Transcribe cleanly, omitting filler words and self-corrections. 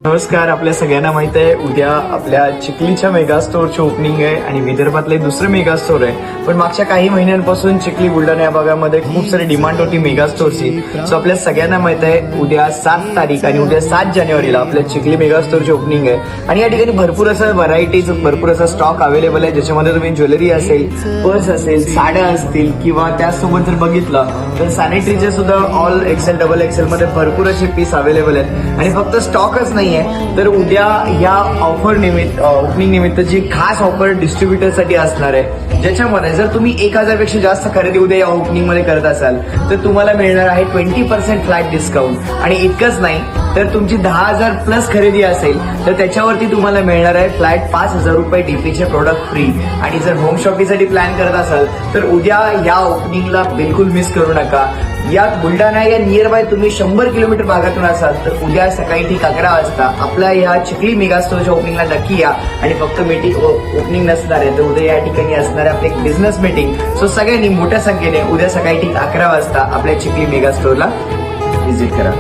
नमस्कार. आपल्या सगळ्यांना माहित आहे उद्या आपल्या चिखलीच्या मेगा स्टोअरची ओपनिंग आहे आणि विदर्भातले दुसरं मेगा स्टोअर आहे. पण मागच्या काही महिन्यांपासून चिखली बुलढाणा या भागामध्ये खूप सारी डिमांड होती मेगा स्टोअरची. सो आपल्या सगळ्यांना माहित आहे उद्या 7 तारीख आणि उद्या 7 जानेवारीला आपल्या चिखली मेगा स्टोअरची ओपनिंग आहे आणि या ठिकाणी भरपूर असं व्हरायटीज, भरपूर असा स्टॉक अवेलेबल आहे, ज्याच्यामध्ये तुम्ही ज्वेलरी असेल, पर्स असेल, साड्या असतील किंवा त्याचसोबत जर बघितलं तर सॅनिटरीचे सुद्धा ऑल एक्सेल, डबल एक्सेल मध्ये भरपूर असे पीस अवेलेबल आहेत. आणि फक्त स्टॉकच नाहीये तर उद्या या ऑफर निमित्त, ओपनिंग निमित्तची खास ऑफर डिस्ट्रीब्युटरसाठी असणार आहे, ज्याच्यामध्ये जर तुम्ही 1000 पेक्षा जास्त खरेदी उद्या या ओपनिंग मध्ये करत असाल तर तुम्हाला मिळणार आहे 20% फ्लॅट डिस्काउंट. आणि इतकंच नाही तर तुमची 10,000 प्लस खरेदी असेल तर त्याच्यावरती तुम्हाला मिळणार आहे फ्लॅट 5,000 रुपये डीपीचे प्रोडक्ट फ्री. आणि जर होम शॉपिंगसाठी प्लॅन करत असाल तर उद्या या ओपनिंगला बिलकुल मिस करू नका. या बुलढाणा या नियर बाय तुम्ही 100 किलोमीटर भागातून असाल तर उद्या सकाळी ठीक 11 वाजता आपल्या या चिखली मेगा स्टोअरच्या ओपनिंगला नक्की या. आणि फक्त मीटिंग ओपनिंग नसणार आहे तर उद्या या ठिकाणी असणार आहे आपली एक बिझनेस मीटिंग. सो सगळ्यांनी मोठ्या संख्येने उद्या सकाळी ठीक 11 वाजता आपल्या चिखली मेगा स्टोअरला व्हिजिट करा.